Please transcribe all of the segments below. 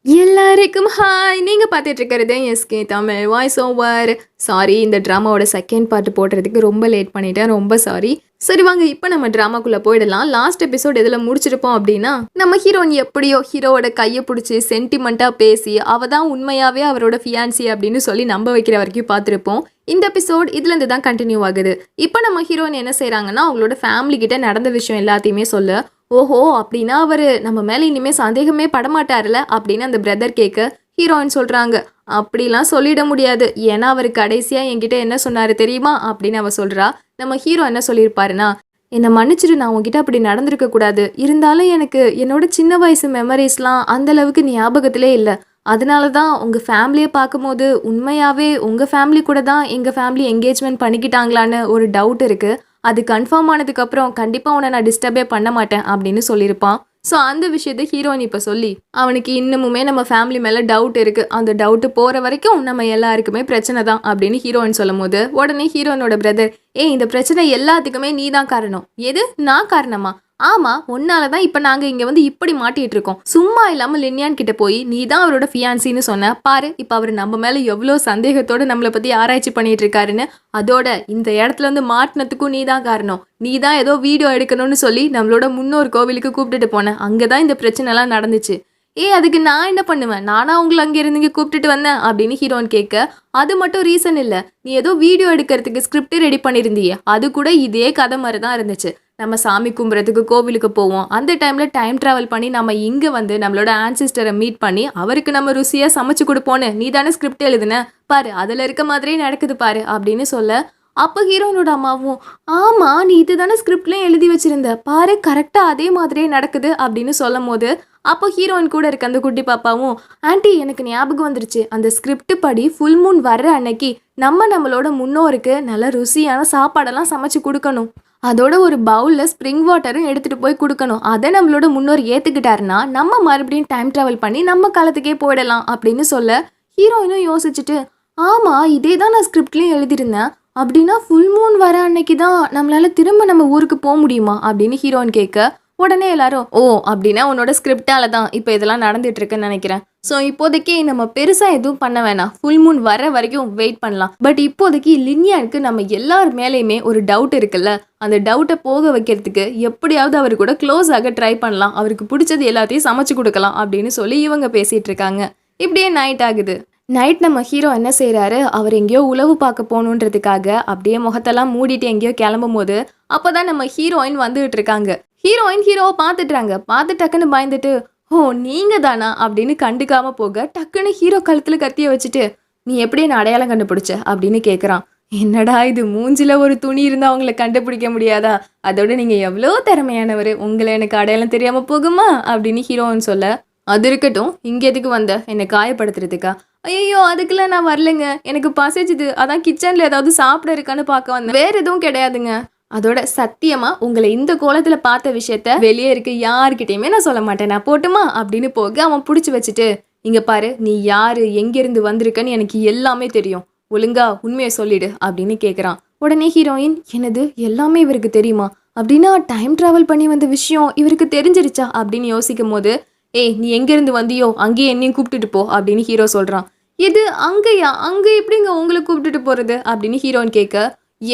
எல்லாருக்கும் ஹாய்! நீங்க பார்த்துட்டு இருக்கிறது SK Tamil voice over. Sorry, இந்த ட்ராமாவோட செகண்ட் பார்ட் போடுறதுக்கு ரொம்ப லேட் பண்ணிட்டேன். ரொம்ப சாரி. சரி வாங்க, இப்போ நம்ம ட்ராமாக்குள்ள போயிடலாம். லாஸ்ட் எபிசோட் எதுல முடிச்சிருப்போம் அப்படின்னா, நம்ம ஹீரோயின் எப்படியோ ஹீரோவோட கையை பிடிச்சி சென்டிமெண்ட்டா பேசி அவ தான் உண்மையாவே அவரோட ஃபியான்சி அப்படின்னு சொல்லி நம்ப வைக்கிற வரைக்கும் பார்த்துருப்போம். இந்த எபிசோட் இதுலேருந்து தான் கண்டினியூ ஆகுது. இப்போ நம்ம ஹீரோயின் என்ன செய்றாங்கன்னா, அவங்களோட ஃபேமிலி கிட்ட நடந்த விஷயம் எல்லாத்தையுமே சொல்ல, ஓஹோ! அப்படின்னா அவரு நம்ம மேல இனிமே சந்தேகமே படமாட்டாருல அப்படின்னு அந்த பிரதர் கேட்க, ஹீரோயின் சொல்றாங்க, அப்படிலாம் சொல்லிட முடியாது. ஏன்னா அவரு கடைசியா என்கிட்ட என்ன சொன்னாரு தெரியுமா? அப்படின்னு அவ சொல்றா. நம்ம ஹீரோ என்ன சொல்லியிருப்பாருன்னா, என்ன மன்னிச்சிடு, நான் உன்கிட்ட அப்படி நடந்திருக்க கூடாது. இருந்தாலும் எனக்கு என்னோட சின்ன வயசு மெமரீஸ்லாம் அந்த அளவுக்கு ஞாபகத்திலே இல்ல. அதனால தான் உங்க ஃபேமிலிய பார்க்கும்போது உண்மையாவே உங்க ஃபேமிலி கூட தான் எங்க ஃபேமிலி என்கேஜ்மெண்ட் பண்ணிக்கிட்டாங்களான்னு ஒரு டவுட் இருக்கு. அது கன்ஃபார்ம் ஆனதுக்கப்புறம் கண்டிப்பாக உன்னை நான் டிஸ்டர்பே பண்ண மாட்டேன் அப்படின்னு சொல்லியிருப்பான். ஸோ அந்த விஷயத்த ஹீரோயின் இப்போ சொல்லி அவனுக்கு இன்னமுமே நம்ம ஃபேமிலி மேலே டவுட் இருக்குது, அந்த டவுட்டு போகிற வரைக்கும் நம்ம எல்லாருக்குமே பிரச்சனை தான் அப்படின்னு ஹீரோயின் சொல்லும் போது உடனே ஹீரோயினோட பிரதர், இந்த பிரச்சனை எல்லாத்துக்குமே நீ தான் காரணம். எது, நான் காரணமா? ஆமா, உன்னால தான் இப்போ நாங்கள் இங்கே வந்து இப்படி மாட்டிட்டு இருக்கோம். சும்மா இல்லாமல் லின்யான் கிட்ட போய் நீ தான் அவரோட ஃபியான்சின்னு சொன்ன பாரு, இப்போ அவர் நம்ம மேலே எவ்வளோ சந்தேகத்தோடு நம்மளை பற்றி ஆராய்ச்சி பண்ணிட்டு இருக்காருன்னு. அதோட இந்த இடத்துல வந்து மாட்டினத்துக்கும் நீ தான் காரணம். நீ தான் ஏதோ வீடியோ எடுக்கணும்னு சொல்லி நம்மளோட முன்னோர் கோவிலுக்கு கூப்பிட்டுட்டு போனேன். அங்கே தான் இந்த பிரச்சனைலாம் நடந்துச்சு. அதுக்கு நான் என்ன பண்ணுவேன்? நானா உங்களை அங்கே இருந்து இங்கே கூப்பிட்டுட்டு வந்தேன் அப்படின்னு ஹீரோயின் கேட்க, அது மட்டும் ரீசன் இல்லை, நீ ஏதோ வீடியோ எடுக்கிறதுக்கு ஸ்கிரிப்ட் ரெடி பண்ணியிருந்தியே, அது கூட இதே கதை மாதிரி தான் இருந்துச்சு. நம்ம சாமி கும்புறதுக்கு கோவிலுக்கு போவோம், அந்த டைமில் டைம் ட்ராவல் பண்ணி நம்ம இங்கே வந்து நம்மளோட ஆன்சிஸ்டரை மீட் பண்ணி அவருக்கு நம்ம ருசியாக சமைச்சு கொடுப்போன்னு நீ தானே ஸ்கிரிப்ட் எழுதுன பாரு, அதில் இருக்க மாதிரியே நடக்குது பாரு அப்படின்னு சொல்ல, அப்போ ஹீரோயினோட அம்மாவும், ஆமா நீ இதுதானே ஸ்கிரிப்ட்லேயும் எழுதி வச்சிருந்த பாரு, கரெக்டாக அதே மாதிரியே நடக்குது அப்படின்னு சொல்லும் போது, அப்போ ஹீரோயின் கூட இருக்க அந்த குட்டி பாப்பாவும், ஆண்டி எனக்கு ஞாபகம் வந்துருச்சு, அந்த ஸ்கிரிப்ட் படி ஃபுல் மூன் வர்ற அன்னைக்கு நம்மளோட முன்னோருக்கு நல்ல ருசியான சாப்பாடெல்லாம் சமைச்சு கொடுக்கணும், அதோட ஒரு பவுலில் ஸ்ப்ரிங் வாட்டரும் எடுத்துகிட்டு போய் கொடுக்கணும். அதை நம்மளோட முன்னோர் ஏற்றுக்கிட்டாருன்னா நம்ம மறுபடியும் டைம் ட்ராவல் பண்ணி நம்ம காலத்துக்கே போயிடலாம் அப்படின்னு சொல்ல, ஹீரோயினும் யோசிச்சுட்டு, ஆமாம் இதே தான் நான் ஸ்கிரிப்ட்லேயும் எழுதியிருந்தேன், அப்படின்னா ஃபுல் மூன் வர அன்னைக்கு தான் நம்மளால திரும்ப நம்ம ஊருக்கு போக முடியுமா அப்படின்னு ஹீரோயின் கேட்க, உடனே எல்லாரும், அப்படின்னா உன்னோட ஸ்கிரிப்டால தான் இப்போ இதெல்லாம் நடந்துட்டு இருக்குன்னு நினைக்கிறேன். ஸோ இப்போதைக்கு நம்ம பெருசாக எதுவும் பண்ண வேணாம், ஃபுல் மூன் வர வரைக்கும் வெயிட் பண்ணலாம். பட் இப்போதைக்கு லின்யானுக்கு நம்ம எல்லார் மேலேயுமே ஒரு டவுட் இருக்குல்ல, அந்த டவுட்டை போக வைக்கிறதுக்கு எப்படியாவது அவர் கூட க்ளோஸ் ஆக ட்ரை பண்ணலாம், அவருக்கு பிடிச்சது எல்லாத்தையும் சமைச்சு கொடுக்கலாம் அப்படின்னு சொல்லி இவங்க பேசிட்டு இருக்காங்க. இப்படியே நைட் ஆகுது. நைட் நம்ம ஹீரோ என்ன செய்கிறாரு, அவர் எங்கேயோ உளவு பார்க்க போகணுன்றதுக்காக அப்படியே முகத்தெல்லாம் மூடிட்டு எங்கேயோ கிளம்பும் போது அப்போ தான் நம்ம ஹீரோயின் வந்துகிட்டு இருக்காங்க. ஹீரோவை பார்த்துட்டுறாங்க. பார்த்து டக்குன்னு பயந்துட்டு, நீங்கள் தானா அப்படின்னு கண்டுக்காமல் போக, டக்குன்னு ஹீரோ கழுத்தில் கத்தியை வச்சுட்டு, நீ எப்படி என்ன அடையாளம் கண்டுபிடிச்ச அப்படின்னு கேட்குறான். என்னடா இது, மூஞ்சில் ஒரு துணி இருந்தால் அவங்கள கண்டுபிடிக்க முடியாதா? அதோட நீங்கள் எவ்வளோ திறமையானவர், உங்களை எனக்கு அடையாளம் தெரியாமல் போகுமா அப்படின்னு ஹீரோன்னு சொல்ல, அது இருக்கட்டும், இங்கே எதுக்கு வந்த, என்னை காயப்படுத்துறதுக்கா? ஐயோ அதுக்கெல்லாம் நான் வரலைங்க, எனக்கு பசிச்சுது, அதான் கிச்சனில் ஏதாவது சாப்பிட இருக்கான்னு பார்க்க வந்தேன், வேற எதுவும் கிடையாதுங்க. அதோட சத்தியமா உங்களை இந்த கோலத்தில் பார்த்த விஷயத்த வெளியே இருக்க யாருக்கிட்டையுமே நான் சொல்ல மாட்டேன், நான் போட்டுமா அப்படின்னு போக அவன் பிடிச்சி வச்சுட்டு, இங்கே பாரு நீ யாரு எங்கேருந்து வந்திருக்கன்னு எனக்கு எல்லாமே தெரியும், ஒழுங்கா உண்மையை சொல்லிடு அப்படின்னு கேட்குறான். உடனே ஹீரோயின், என்னது எல்லாமே இவருக்கு தெரியுமா? அப்படின்னா டைம் ட்ராவல் பண்ணி வந்த விஷயம் இவருக்கு தெரிஞ்சிருச்சா அப்படின்னு யோசிக்கும் போது, நீ எங்கேருந்து வந்தியோ அங்கேயே என்னையும் கூப்பிட்டுட்டு போ அப்படின்னு ஹீரோ சொல்கிறான். இது அங்கேயா? அங்கே எப்படிங்க உங்களை கூப்பிட்டுட்டு போகிறது அப்படின்னு ஹீரோன்னு கேட்க,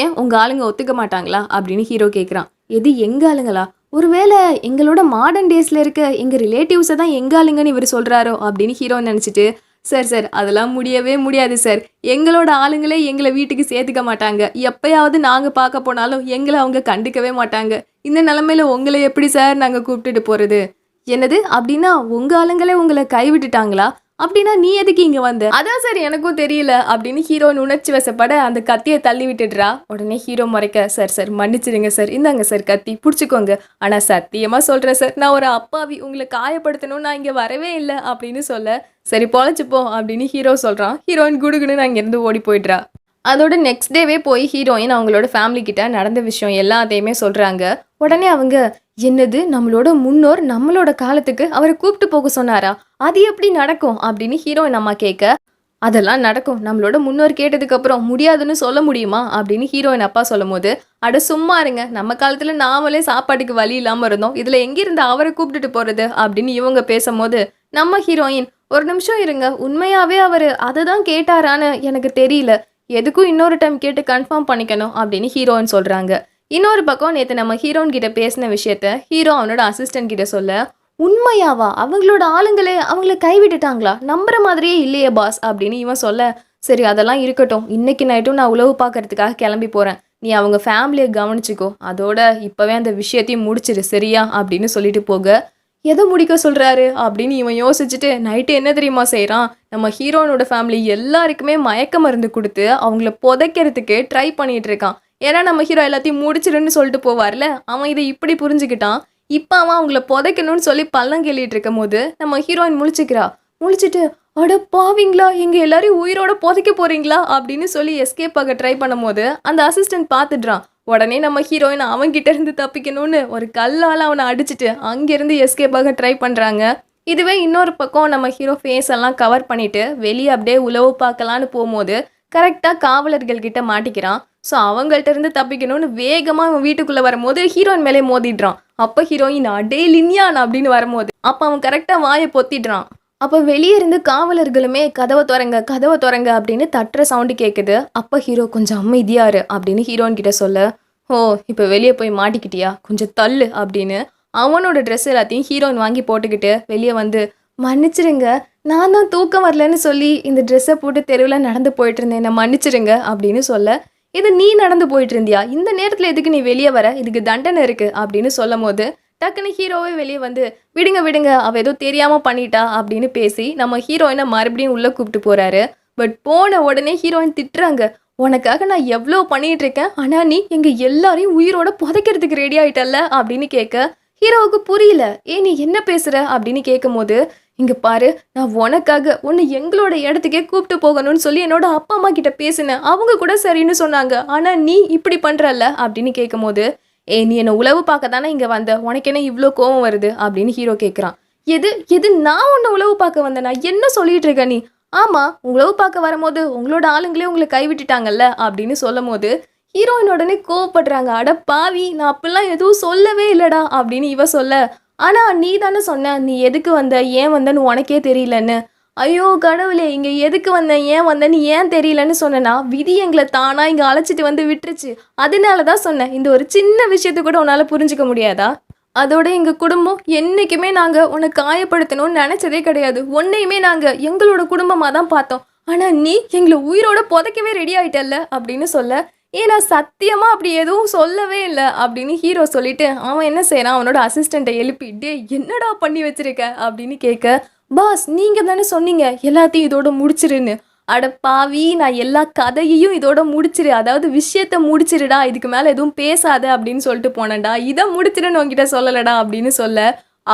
ஏன் உங்கள் ஆளுங்க ஒத்துக்க மாட்டாங்களா அப்படின்னு ஹீரோ கேட்குறான். எது எங்கள் ஆளுங்களா? ஒருவேளை எங்களோட மாடர்ன் டேஸில் இருக்க எங்கள் ரிலேட்டிவ்ஸை தான் எங்கள் ஆளுங்கன்னு இவர் சொல்கிறாரோ அப்படின்னு ஹீரோ நினச்சிட்டு, சார் அதெல்லாம் முடியவே முடியாது சார், எங்களோட ஆளுங்களே எங்களை வீட்டுக்கு சேர்த்துக்க மாட்டாங்க, எப்பயாவது நாங்கள் பார்க்க போனாலும் எங்களை அவங்க கண்டுக்கவே மாட்டாங்க, இந்த நிலமையில உங்களை எப்படி சார் நாங்கள் கூப்பிட்டுட்டு போகிறது? என்னது அப்படின்னா உங்க ஆளுங்களே உங்களை கைவிட்டுட்டாங்களா? அப்படின்னா நீ எதுக்கு இங்க வந்த? அதான் சார் எனக்கும் தெரியல அப்படின்னு ஹீரோயின் உணர்ச்சி வசப்பட அந்த கத்தியை தள்ளி விட்டுடுறா. உடனே ஹீரோ மறைக்க, சார் மன்னிச்சிடுங்க சார், இந்தாங்க சார் கத்தி பிடிச்சிக்கோங்க, ஆனா சத்தியமா சொல்றேன் சார், நான் ஒரு அப்பாவி, உங்களை காயப்படுத்தணும் நான் இங்க வரவே இல்லை அப்படின்னு சொல்ல, சரி பொழைச்சுப்போம் அப்படின்னு ஹீரோ சொல்றான். ஹீரோயின் குடுகுன்னு நான் இங்கிருந்து ஓடி போயிடுறா. அதோட நெக்ஸ்ட் டேவே போய் ஹீரோயின் அவங்களோட ஃபேமிலி கிட்ட நடந்த விஷயம் எல்லாத்தையுமே சொல்றாங்க. உடனே அவங்க, என்னது நம்மளோட முன்னோர் நம்மளோட காலத்துக்கு அவரை கூப்பிட்டு போக சொன்னாரா? அது எப்படி நடக்கும் அப்படின்னு ஹீரோயின் அம்மா கேட்க, அதெல்லாம் நடக்கும், நம்மளோட முன்னோர் கேட்டதுக்கு அப்புறம் முடியாதுன்னு சொல்ல முடியுமா அப்படின்னு ஹீரோயின் அப்பா சொல்லும் போது, அட சும்மா இருங்க, நம்ம காலத்துல நாமளே சாப்பாட்டுக்கு வழி இல்லாம இருந்தோம், இதுல எங்கிருந்து அவரை கூப்பிட்டுட்டு போறது அப்படின்னு இவங்க பேசும்போது, நம்ம ஹீரோயின், ஒரு நிமிஷம் இருங்க, உண்மையாவே அவரு அதை தான் கேட்டாரான்னு எனக்கு தெரியல, எதுக்கும் இன்னொரு டைம் கேட்டு கன்ஃபார்ம் பண்ணிக்கணும் அப்படின்னு ஹீரோயின் சொல்றாங்க. இன்னொரு பக்கம் நேற்று நம்ம ஹீரோயின் கிட்ட பேசின விஷயத்த ஹீரோ அவனோட அசிஸ்டன்ட் கிட்ட சொல்ல, உண்மையாவா, அவங்களோட ஆளுங்களே அவங்கள கைவிட்டுட்டாங்களா, நம்புற மாதிரியே இல்லையே பாஸ் அப்படின்னு இவன் சொல்ல, சரி அதெல்லாம் இருக்கட்டும், இன்னைக்கு நைட்டும் நான் உளவு பார்க்கறதுக்காக கிளம்பி போறேன், நீ அவங்க ஃபேமிலியை கவனிச்சுக்கோ, அதோட இப்போவே அந்த விஷயத்தையும் முடிச்சிரு சரியா அப்படின்னு சொல்லிட்டு போக, எதை முடிக்க சொல்கிறாரு அப்படின்னு இவன் யோசிச்சுட்டு நைட்டு என்ன தெரியுமா செய்கிறான், நம்ம ஹீரோனோட ஃபேமிலி எல்லாருக்குமே மயக்க மருந்து கொடுத்து அவங்கள புதைக்கிறதுக்கு ட்ரை பண்ணிட்டு இருக்கான். ஏன்னா நம்ம ஹீரோ எல்லாத்தையும் முடிச்சிருன்னு சொல்லிட்டு போவார்ல, அவன் இதை இப்படி புரிஞ்சுக்கிட்டான். இப்போ அவன் அவங்கள புதைக்கணும்னு சொல்லி பள்ளம் கேள்விட்டு இருக்கும் போது நம்ம ஹீரோயின் முழிச்சுக்கிறா. முழிச்சிட்டு, அட பாவீங்களா, எங்கள் எல்லாரையும் உயிரோட புதைக்க போறீங்களா அப்படின்னு சொல்லி எஸ்கேப் ஆக ட்ரை பண்ணும் போது அந்த அசிஸ்டன்ட் பார்த்துடுறான். உடனே நம்ம ஹீரோயின் அவன்கிட்ட இருந்து தப்பிக்கணும்னு ஒரு கல்லால் அவனை அடிச்சுட்டு அங்கேருந்து எஸ்கேப் ஆக ட்ரை பண்ணுறாங்க. இதுவே இன்னொரு பக்கம் நம்ம ஹீரோ ஃபேஸ் எல்லாம் கவர் பண்ணிட்டு வெளியே அப்படியே உளவு பார்க்கலான்னு போகும்போது கரெக்டாக காவலர்கள் கிட்ட மாட்டிக்கிறான். ஸோ அவங்கள்ட்ட இருந்து தப்பிக்கணும்னு வேகமாக அவன் வீட்டுக்குள்ளே வரும்போது ஹீரோயின் மேலே மோதிடுறான். அப்போ ஹீரோயின் அடே லின்யான் அப்படின்னு வரும்போது அப்போ அவன் கரெக்டாக வாயை பொத்திடுறான். அப்போ வெளியே இருந்து காவலர்களுமே கதவை திறங்க அப்படின்னு தட்டுற சவுண்டு கேட்குது. அப்போ ஹீரோ கொஞ்சம் அமைதியாரு அப்படின்னு ஹீரோயின் கிட்ட சொல்ல, ஓ இப்போ வெளியே போய் மாட்டிக்கிட்டியா, கொஞ்சம் தள்ளு அப்படின்னு அவனோட ட்ரெஸ் எல்லாத்தையும் ஹீரோயின் வாங்கி போட்டுக்கிட்டு வெளியே வந்து, மன்னிச்சிருங்க, நான் தான் தூக்கம் வரலன்னு சொல்லி இந்த ட்ரெஸ்ஸை போட்டு தெருவில் நடந்து போயிட்டு இருந்தேன், என்னை மன்னிச்சிருங்க அப்படின்னு சொல்ல, இது நீ நடந்து போயிட்டு இருந்தியா, இந்த நேரத்தில் எதுக்கு நீ வெளியே வர, இதுக்கு தண்டனை இருக்குது அப்படின்னு சொல்லும் போது டக்குன்னு ஹீரோவே வெளியே வந்து, விடுங்க அவள் ஏதோ தெரியாமல் பண்ணிட்டா அப்படின்னு பேசி நம்ம ஹீரோயினை மறுபடியும் உள்ளே கூப்பிட்டு போகிறாரு. பட் போன உடனே ஹீரோயின் திட்டுறாங்க, உனக்காக நான் எவ்வளோ பண்ணிகிட்டு இருக்கேன், ஆனால் நீ எங்கள் எல்லாரையும் உயிரோட புதைக்கிறதுக்கு ரெடி ஆகிட்டல்ல அப்படின்னு கேட்க, ஹீரோவுக்கு புரியல, நீ என்ன பேசுகிற அப்படின்னு கேட்கும் போது, இங்கே பாரு, நான் உனக்காக உன்னை எங்களோட இடத்துக்கே கூப்பிட்டு போகணும்னு சொல்லி என்னோட அப்பா அம்மா கிட்ட பேசினேன், அவங்க கூட சரின்னு சொன்னாங்க, ஆனால் நீ இப்படி பண்ணுறல்ல அப்படின்னு கேட்கும் போது, நீ என்னை உளவு பார்க்க தானே இங்கே வந்த, உனக்கு என்ன இவ்வளோ கோவம் வருது அப்படின்னு ஹீரோ கேட்குறான். எது நான் உன்னை உளவு பார்க்க வந்தேனா, என்ன சொல்லிட்டு இருக்க நீ, ஆமாம் உளவு பார்க்க வரும்போது உங்களோட ஆளுங்களே உங்களை கைவிட்டுட்டாங்கல்ல அப்படின்னு சொல்லும் போது ஹீரோயின் உடனே கோவப்படுறாங்க. அட பாவி, நான் அப்படிலாம் எதுவும் சொல்லவே இல்லைடா அப்படின்னு இவ சொல்ல, ஆனால் நீ தானே சொன்ன நீ எதுக்கு வந்த ஏன் வந்தன்னு உனக்கே தெரியலன்னு. ஐயோ கடவுளே, இங்கே எதுக்கு வந்தேன் ஏன் வந்தேன்னு ஏன் தெரியலன்னு சொன்னேன்னா விதி எங்களை தானாக இங்கே அழைச்சிட்டு வந்து விட்டுருச்சு, அதனால தான் சொன்னேன், இந்த ஒரு சின்ன விஷயத்தை கூட உன்னால் புரிஞ்சிக்க முடியாதா, அதோட எங்கள் குடும்பம் என்றைக்குமே நாங்கள் உன்னை காயப்படுத்தணும்னு நினச்சதே கிடையாது, உன்னையுமே நாங்கள் எங்களோட குடும்பமாக தான் பார்த்தோம், ஆனால் நீ எங்களை உயிரோட புதைக்கவே ரெடி ஆகிட்டல்ல அப்படின்னு சொல்ல, ஏன்னா சத்தியமாக அப்படி எதுவும் சொல்லவே இல்லை அப்படின்னு ஹீரோ சொல்லிட்டு அவன் என்ன செய்கிறான், அவனோட அசிஸ்டண்ட்டை எழுப்பிட்டு என்னடா பண்ணி வச்சிருக்க அப்படின்னு கேட்க, பாஸ் நீங்கள் தானே சொன்னீங்க எல்லாத்தையும் இதோட முடிச்சிருன்னு, அட பாவி, நான் எல்லா கதையையும் இதோட முடிச்சிரு, அதாவது விஷயத்த முடிச்சிருடா, இதுக்கு மேலே எதுவும் பேசாத அப்படின்னு சொல்லிட்டு போனேன்டா, இதை முடிச்சிருன்னு உங்ககிட்ட சொல்லலடா அப்படின்னு சொல்ல,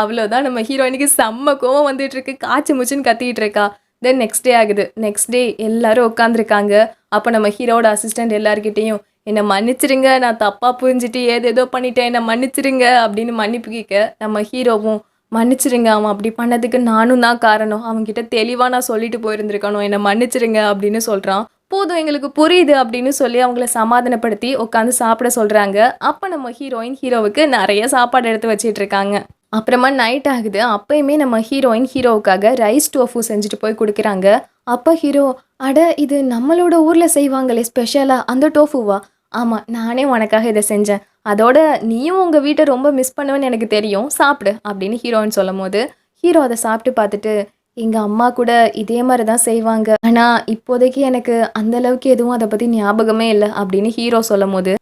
அவ்வளோதான் நம்ம ஹீரோயினுக்கு செம்ம கோவம் வந்துட்டு இருக்கு, காய்ச்சி முச்சின்னு கத்திக்கிட்டு இருக்கா. தென் நெக்ஸ்ட் டே ஆகுது. நெக்ஸ்ட் டே எல்லாரும் உட்காந்துருக்காங்க. அப்போ நம்ம ஹீரோட அசிஸ்டண்ட் எல்லாருக்கிட்டையும் என்னை மன்னிச்சிருங்க, நான் தப்பாக புரிஞ்சுட்டு ஏதேதோ பண்ணிட்டேன், என்னை மன்னிச்சிருங்க அப்படின்னு மன்னிப்பு கேட்க, நம்ம ஹீரோவும் மன்னிச்சிருங்க, அவன் அப்படி பண்ணதுக்கு நானும் தான் காரணம், அவன்கிட்ட தெளிவாக நான் சொல்லிட்டு போயிருந்திருக்கணும், என்னை மன்னிச்சிருங்க அப்படின்னு சொல்கிறான். போதும் எங்களுக்கு புரியுது அப்படின்னு சொல்லி அவங்கள சமாதானப்படுத்தி உட்காந்து சாப்பிட சொல்கிறாங்க. அப்போ நம்ம ஹீரோயின் ஹீரோவுக்கு நிறைய சாப்பாடு எடுத்து வச்சிட்டு இருக்காங்க. அப்புறமா நைட் ஆகுது. அப்பயுமே நம்ம ஹீரோயின் ஹீரோவுக்காக ரைஸ் டோஃபு செஞ்சுட்டு போய் கொடுக்குறாங்க. அப்போ ஹீரோ, அட இது நம்மளோட ஊரில் செய்வாங்களே ஸ்பெஷலாக அந்த டோஃபுவா, ஆமாம் நானே உனக்காக இதை செஞ்சேன், அதோட நீயும் உங்கள் வீட்டை ரொம்ப மிஸ் பண்ணுவேன்னு எனக்கு தெரியும், சாப்பிடு அப்படின்னு ஹீரோயின் சொல்லும் போது ஹீரோ அதை சாப்பிட்டு பார்த்துட்டு, எங்கள் அம்மா கூட இதே மாதிரி தான் செய்வாங்க, ஆனால் இப்போதைக்கு எனக்கு அந்தளவுக்கு எதுவும் அதை பற்றி ஞாபகமே இல்லை அப்படின்னு ஹீரோ சொல்லும் போது,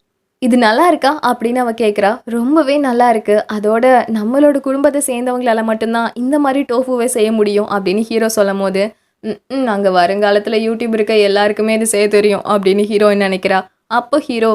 இது நல்லா இருக்கா அப்படின்னு அவள் கேட்குறா. ரொம்பவே நல்லா இருக்கு, அதோட நம்மளோட குடும்பத்தை சேர்ந்தவங்களால மட்டும்தான் இந்த மாதிரி டோஃபுவே செய்ய முடியும் அப்படின்னு ஹீரோ சொல்லும் போது, நாங்கள் வருங்காலத்தில் யூடியூப் இருக்க எல்லாருக்குமே இது செய்ய தெரியும் அப்படின்னு ஹீரோயின் நினைக்கிறா. அப்போ ஹீரோ,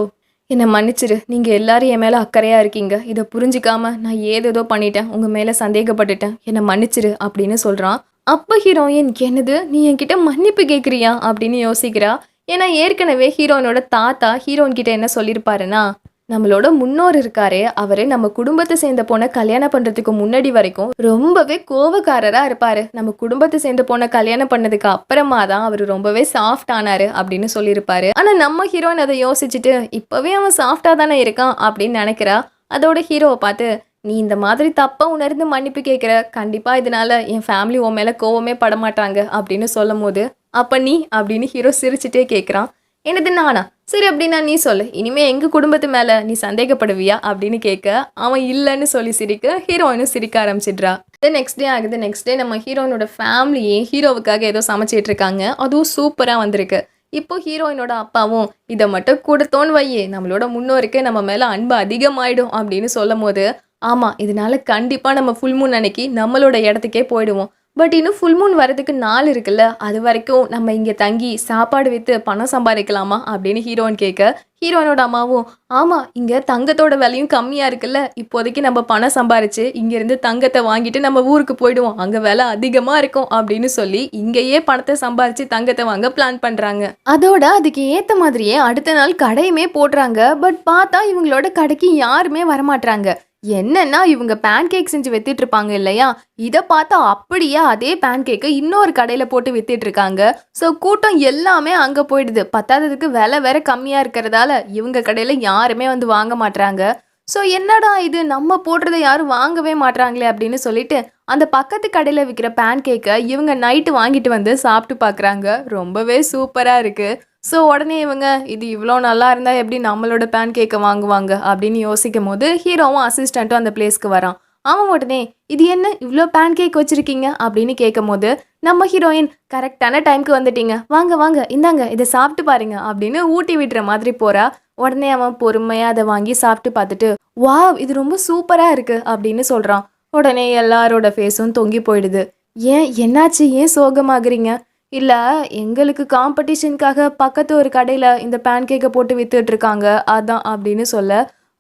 என்னை மன்னிச்சிரு, நீங்கள் எல்லாரும் என் மேலே அக்கறையாக இருக்கீங்க, இதை புரிஞ்சிக்காம நான் ஏதேதோ பண்ணிட்டேன், உங்கள் மேலே சந்தேகப்பட்டுட்டேன், என்னை மன்னிச்சிரு அப்படின்னு சொல்கிறான். அப்போ ஹீரோயின், என்னது நீ என்கிட்ட மன்னிப்பு கேட்குறியா அப்படின்னு யோசிக்கிறா. ஏன்னா ஏற்கனவே ஹீரோயினோட தாத்தா ஹீரோயின்கிட்ட என்ன சொல்லியிருப்பாருன்னா, நம்மளோட முன்னோர் இருக்காரே அவர் நம்ம குடும்பத்தை சேர்ந்த பொண்ணை கல்யாணம் பண்ணுறதுக்கு முன்னாடி வரைக்கும் ரொம்பவே கோவக்காரராக இருப்பார், நம்ம குடும்பத்தை சேர்ந்த பொண்ணை கல்யாணம் பண்ணதுக்கு அப்புறமா தான் அவர் ரொம்பவே சாஃப்ட் ஆனார் அப்படின்னு சொல்லியிருப்பாரு. ஆனால் நம்ம ஹீரோயின் அதை யோசிச்சுட்டு இப்போவே அவன் சாஃப்டாக தானே இருக்கான் அப்படின்னு நினைக்கிறா. அதோட ஹீரோவை பார்த்து, நீ இந்த மாதிரி தப்பா உணர்ந்து மன்னிப்பு கேட்குற. கண்டிப்பா இதனால என் ஃபேமிலி உன் மேல கோவமே படமாட்டாங்க அப்படின்னு சொல்லும்போது, அப்ப நீ அப்படின்னு ஹீரோ சிரிச்சுட்டே கேட்குறான். என்னது நானா? சரி அப்படின்னா நீ சொல்லு. இனிமே எங்க குடும்பத்து மேல நீ சந்தேகப்படுவியா? அப்படின்னு கேட்க, அவன் இல்லன்னு சொல்லி சிரிக்க, ஹீரோயினும் சிரிக்க ஆரம்பிச்சிடுறா. நெக்ஸ்ட் டே ஆகுது. நெக்ஸ்ட் டே நம்ம ஹீரோயினோட ஃபேமிலியே ஹீரோவுக்காக ஏதோ சமைச்சிட்டு இருக்காங்க. அதுவும் சூப்பரா வந்திருக்கு. இப்போ ஹீரோயினோட அப்பாவும், "இத மட்டும் குடுத்தோன்னு வையி, நம்மளோட முன்னோருக்கு நம்ம மேல அன்பு அதிகமாயிடும்" அப்படின்னு சொல்லும்போது, ஆமா. இதனால கண்டிப்பா நம்ம ஃபுல் மூன் அன்னைக்கு நம்மளோட இடத்துக்கே போயிடுவோம். பட் இன்னும் ஃபுல் மூன் வரதுக்கு நாள் இருக்குல்ல. அதுவரைக்கும் நம்ம இங்க தங்கி சாப்பாடு வித்து பணம் சம்பாரிக்கலாமா? அப்படின்னு ஹீரோயின் கேட்க, ஹீரோயினோட அம்மாவும், ஆமா. இங்க தங்கத்தோட விலையும் கம்மியா இருக்குல்ல. இப்போதைக்கு நம்ம பணம் சம்பாரிச்சு இங்கிருந்து தங்கத்த வாங்கிட்டு நம்ம ஊருக்கு போயிடுவோம். அங்க விலை அதிகமா இருக்கும் அப்படின்னு சொல்லி, இங்கேயே பணத்த சம்பாரிச்சு தங்கத்த வாங்க பிளான் பண்றாங்க. அதோட அதுக்கு ஏத்த மாதிரியே அடுத்த நாள் கடையுமே போடுறாங்க. பட் பார்த்தா இவங்களோட கடைக்கு யாருமே வரமாட்றாங்க. என்னன்னா, இவங்க பேன் கேக் செஞ்சு வித்துட்டு இருப்பாங்க இல்லையா? இத பார்த்தா அப்படியே அதே பேன் கேக்க இன்னொரு கடையில போட்டு வித்துட்டு இருக்காங்க. ஸோ கூட்டம் எல்லாமே அங்க போயிடுது. பத்தாததுக்கு விலை வேற கம்மியா இருக்கிறதால, இவங்க கடையில யாருமே வந்து வாங்க மாட்றாங்க. ஸோ என்னடா இது நம்ம போடுறத யாரும் வாங்கவே மாட்றாங்களே அப்படின்னு சொல்லிட்டு, அந்த பக்கத்து கடையில விக்கிற பேன் கேக்க இவங்க நைட்டு வாங்கிட்டு வந்து சாப்பிட்டு பார்க்குறாங்க. ரொம்பவே சூப்பரா இருக்கு. ஸோ உடனே இவங்க, இது இவ்ளோ நல்லா இருந்தா எப்படி நம்மளோட பேன் கேக்க வாங்குவாங்க அப்படின்னு யோசிக்கும்போது, ஹீரோவும் அசிஸ்டண்ட்டும் அந்த பிளேஸ்க்கு வரான். அவன் உடனே, இது என்ன இவ்ளோ பேன் கேக் வச்சிருக்கீங்க அப்படின்னு கேட்கும்போது, நம்ம ஹீரோயின், கரெக்டான டைம்க்கு வந்துட்டீங்க. வாங்க வாங்க இந்தாங்க இத சாப்பிட்டு பாருங்க அப்படின்னு ஊட்டி விடுற மாதிரி போறா. உடனே அவன் பொறுமையா அத வாங்கி சாப்பிட்டு பார்த்துட்டு, வாவ்! இது ரொம்ப சூப்பரா இருக்கு அப்படின்னு சொல்றான். உடனே எல்லாரோட ஃபேஸும் தொங்கி போயிடுது. ஏன் என்னாச்சு? ஏன் சோகமாகுறீங்க? இல்ல, எங்களுக்கு காம்படிஷனுக்காக பக்கத்து ஒரு கடையில இந்த பேன் கேக்க போட்டு வித்துட்டு இருக்காங்க. அதான் அப்படின்னு சொல்ல,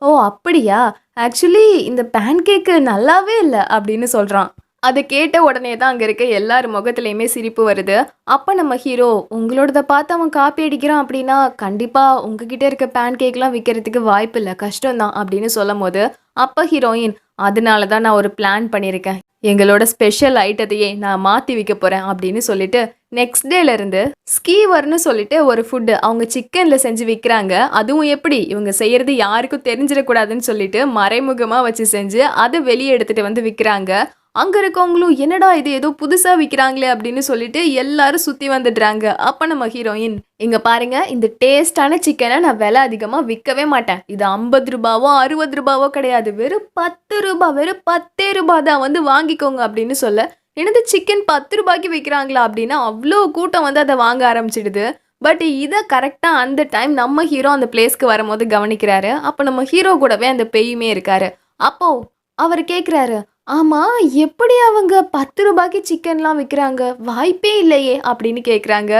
ஓ அப்படியா? ஆக்சுவலி இந்த பேன் கேக்கு நல்லாவே இல்ல அப்படின்னு சொல்றான். அத கேட்ட உடனே தான் அங்க இருக்க எல்லார் முகத்திலயுமே சிரிப்பு வருது. அப்ப நம்ம ஹீரோ, உங்களோடத பார்த்து அவன் காப்பி அடிக்கிறான் அப்படின்னா, கண்டிப்பா உங்ககிட்ட இருக்க பேன் கேக்லாம் விக்கிறதுக்கு வாய்ப்பில்ல. கஷ்டம் தான் அப்படின்னு சொல்லும்போது, அப்ப ஹீரோயின், அதனால தான் நான் ஒரு பிளான் பண்ணியிருக்கேன். எங்களோட ஸ்பெஷல் ஐட்டத்தையே நான் மாத்தி விக்க போறேன் அப்படின்னு சொல்லிட்டு, நெக்ஸ்ட் டேல இருந்து ஸ்கீவர்னு சொல்லிட்டு ஒரு ஃபுட் அவங்க சிக்கன்ல செஞ்சு விக்கிறாங்க. அதுவும் எப்படி? இவங்க செய்யறது யாருக்கும் தெரிஞ்சிடக்கூடாதுன்னு சொல்லிட்டு மறைமுகமா வச்சு செஞ்சு அத வெளிய எடுத்துட்டு வந்து விக்கிறாங்க. அங்க இருக்கவங்களும், என்னடா இது ஏதோ புதுசா விக்கிறாங்களே அப்படின்னு சொல்லிட்டு எல்லாரும் சுத்தி வந்துடுறாங்க. அப்ப நம்ம ஹீரோயின், இங்க பாருங்க, இந்த டேஸ்டான சிக்கனை நான் விலை அதிகமா விற்கவே மாட்டேன். இது 50 ரூபாவோ 60 ரூபாவோ கிடையாது, வெறும் 10 ரூபாய், வெறும் 10 ரூபாய் தான், வந்து வாங்கிக்கோங்க அப்படின்னு சொல்ல, என்னது சிக்கன் 10 ரூபாய்க்கு விற்கிறாங்களா அப்படின்னா அவ்வளோ கூட்டம் வந்து அதை வாங்க ஆரம்பிச்சிடுது. பட் இதை கரெக்டா அந்த டைம் நம்ம ஹீரோ அந்த பிளேஸ்க்கு வரும்போது கவனிக்கிறாரு. அப்ப நம்ம ஹீரோ கூடவே அந்த பேயுமே இருக்காரு. அப்போ அவர் கேட்குறாரு, ஆமா, எப்படி அவங்க 10 ரூபாய்க்கு சிக்கன்லாம் விக்கிறாங்க? வாய்ப்பே இல்லையே! அப்படின்னு கேட்குறாங்க.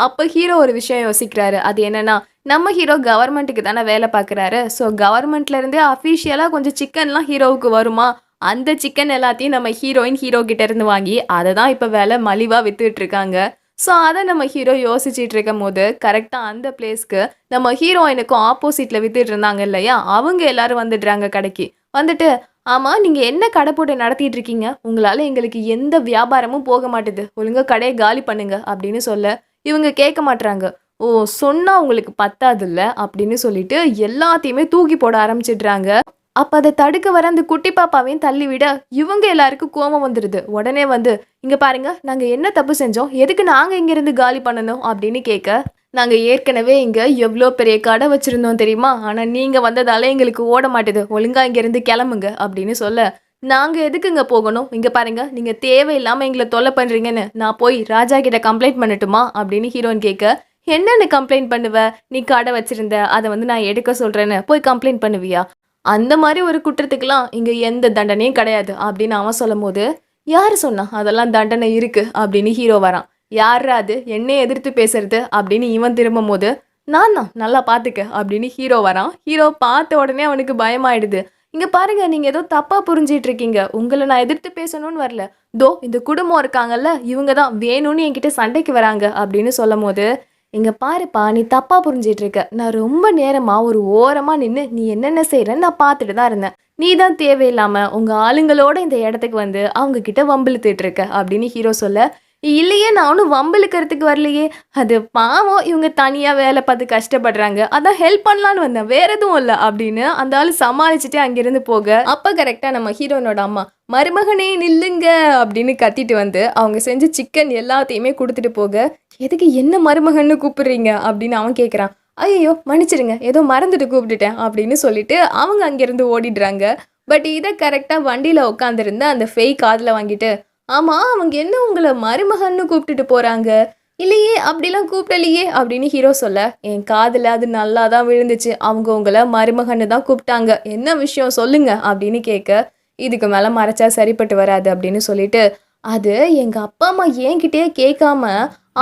அப்ப ஹீரோ ஒரு விஷயம் யோசிக்கிறாரு. அது என்னன்னா, நம்ம ஹீரோ கவர்மெண்ட்டுக்கு தானே வேலை பார்க்குறாரு. ஸோ கவர்மெண்ட்ல இருந்தே அஃபிஷியலா கொஞ்சம் சிக்கன்லாம் ஹீரோவுக்கு வருமா? அந்த சிக்கன் எல்லாத்தையும் நம்ம ஹீரோயின் ஹீரோ கிட்ட இருந்து வாங்கி, அத தான் இப்ப விலை மலிவா வித்துட்டு இருக்காங்க. ஸோ அத நம்ம ஹீரோ யோசிச்சுட்டு இருக்கும்போது, கரெக்ட்டா அந்த பிளேஸ்க்கு நம்ம ஹீரோயினுக்கும் ஆப்போசிட்ல வித்துட்டு இருந்தாங்க இல்லையா? அவங்க எல்லாரும் வந்துடுறாங்க கடைக்கு. வந்துட்டு, ஆமா, நீங்க என்ன கடை போட்டு நடத்திட்டு இருக்கீங்க? உங்களால எங்களுக்கு எந்த வியாபாரமும் போக மாட்டுது. ஒழுங்கா கடைய காலி பண்ணுங்க அப்படின்னு சொல்ல, இவங்க கேட்க மாட்றாங்க. ஓ! சொன்னா உங்களுக்கு பத்தாதுல்ல அப்படின்னு சொல்லிட்டு எல்லாத்தையுமே தூக்கி போட ஆரம்பிச்சிடுறாங்க. அப்ப அத தடுக்க வர அந்த குட்டி பாப்பாவையும் தள்ளிவிட, இவங்க எல்லாருக்கும் கோவம் வந்துருது. உடனே வந்து, "இங்க பாருங்க, நாங்க என்ன தப்பு செஞ்சோம்? எதுக்கு நாங்க இங்கிருந்து காலி பண்ணணும்?" அப்படின்னு கேட்க, "நாங்க ஏற்கனவே இங்க எவ்ளோ பெரிய கடை வச்சிருந்தோம் தெரியுமா? ஆனா நீங்க வந்ததால எங்களுக்கு ஓட மாட்டுது. ஒழுங்கா இங்கிருந்து கிளம்புங்க." அப்படின்னு சொல்ல, "நாங்க எதுக்குங்க போகணும்? இங்க பாருங்க, நீங்க தேவையில்லாம எங்கள தொல்ல பண்றீங்கன்னு நான் போய் ராஜா கிட்ட கம்ப்ளைண்ட் பண்ணட்டுமா?" அப்படின்னு ஹீரோயின் கேட்க, "என்னன்னு கம்ப்ளைண்ட் பண்ணுவ? நீ கடை வச்சிருந்த, அத வந்து நான் எடுக்க சொல்றேன்னு போய் கம்ப்ளைண்ட் பண்ணுவியா? அந்த மாரி ஒரு குற்றத்துக்குலாம் இங்க எந்த தண்டனையும் கிடையாது." அப்படின்னு அவன் சொல்லும்போது, "யாரு சொன்னா? அதெல்லாம் தண்டனை இருக்கு." அப்படின்னு ஹீரோ வரான். "யார்ரா அது? என்னைய எதிர்த்து பேசுறது?" அப்படின்னு இவன் திரும்பும்போது, "நான் தான், நல்லா பார்த்துக்க." அப்படின்னு ஹீரோ வரான். ஹீரோ பார்த்த உடனே அவனுக்கு பயமாயிடுது. "இங்க பாருங்க, நீங்க ஏதோ தப்பா புரிஞ்சிட்டு இருக்கீங்க. உங்கள நான் எதிர்த்து பேசணும்னு வரல. தோ இந்த குடும்பம் இருக்காங்கல்ல, இவங்க தான் வேணும்னு என்கிட்ட சண்டைக்கு வராங்க." அப்படின்னு சொல்லும்போது, "இங்க பாருப்பா, நீ தப்பா புரிஞ்சிட்டு இருக்க. நான் ரொம்ப நேரமா ஒரு ஓரமா நின்னு நீ என்னென்ன செய்றன்னு நான் பார்த்துட்டு தான் இருந்தேன். நீ தான் தேவையில்லாம உங்க ஆளுங்களோட இந்த இடத்துக்கு வந்து அவங்க கிட்ட வம்பிழுத்துட்டு இருக்க." அப்படின்னு ஹீரோ சொல்ல, இல்லையே நான் ஒன்றும் வம்பிழுக்கிறதுக்கு வரலையே, அது பாவம் இவங்க தனியாக வேலை பார்த்து கஷ்டப்படுறாங்க, அதான் ஹெல்ப் பண்ணலான்னு வந்தேன், வேற எதுவும் இல்லை அப்படின்னு அந்த ஆள் சமாளிச்சுட்டு அங்கிருந்து போக, அப்போ கரெக்டாக நம்ம ஹீரோனோட அம்மா மருமகனே நில்லுங்க அப்படின்னு கத்திட்டு வந்து அவங்க செஞ்ச சிக்கன் எல்லாத்தையுமே கொடுத்துட்டு போக, எதுக்கு என்ன மருமகன்னு கூப்பிடுறீங்க அப்படின்னு அவன் கேட்குறான். ஐயோ மன்னிச்சிடுங்க, ஏதோ மறந்துட்டு கூப்பிட்டுட்டேன் அப்படின்னு சொல்லிட்டு அவங்க அங்கேருந்து ஓடிடுறாங்க. பட் இதை கரெக்டாக வண்டியில் உட்காந்துருந்த அந்த ஃபேய் காதில் வாங்கிட்டு, ஆமாம் அவங்க என்ன உங்களை மருமகன்னு கூப்பிட்டுட்டு போகிறாங்க, இல்லையே அப்படிலாம் கூப்பிடலையே அப்படின்னு ஹீரோ சொல்ல, என் காதில் அது நல்லா தான் விழுந்துச்சு, அவங்க உங்களை மருமகன்னு தான் கூப்பிட்டாங்க, என்ன விஷயம் சொல்லுங்க அப்படின்னு கேட்க, இதுக்கு மேலே மறைச்சா சரிப்பட்டு வராது அப்படின்னு சொல்லிட்டு, அது எங்கள் அப்பா அம்மா என்கிட்டயே கேட்காம